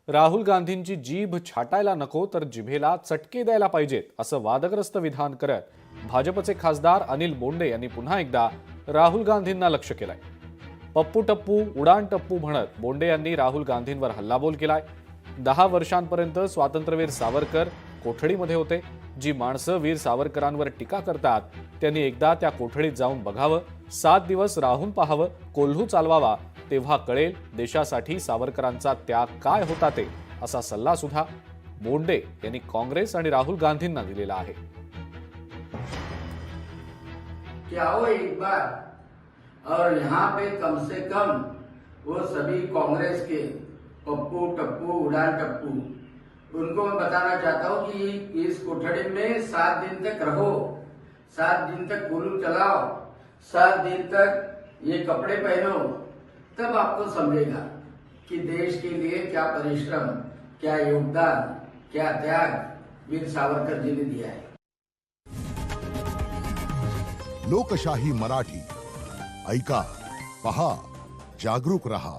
राहुल गांधींची जीभ छाटायला नको तर जिभेला चटके द्यायला पाहिजेत असं वादग्रस्त विधान करत भाजपचे खासदार अनिल बोंडे यांनी पुन्हा एकदा राहुल गांधींना लक्ष्य केलंय। पप्पू टप्पू उडाण टप्पू म्हणत बोंडे यांनी राहुल गांधींवर हल्लाबोल केलाय। 10 वर्षांपर्यंत स्वातंत्र्यवीर सावरकर कोठडीमध्ये होते। जी माणसं वीर सावरकरांवर टीका करतात त्यांनी एकदा त्या कोठडीत जाऊन बघावं, 7 दिवस राहून पाहावं, कोल्हू चालवावा, तेव्हा कळेल देशासाठी सावरकरांचा त्याग काय होता ते, असा सल्ला सुद्धा बोंडे यांनी काँग्रेस आणि राहुल गांधींना दिलेला आहे। कि आओ एक बार और यहाँ पे कम से कम वो सभी कांग्रेस के पप्पू टप्पू उड़ान टप्पू उनको मैं बताना चाहता हूँ कि इस कोठड़ी में 7 दिन तक रहो, 7 दिन तक कोल्हू चलाओ, 7 दिन तक ये कपड़े पहनो, तब आपको समझेगा कि देश के लिए क्या परिश्रम, क्या योगदान, क्या त्याग वीर सावरकर जी ने दिया है। लोकशाही मराठी ऐका, पहा, जागरूक रहा।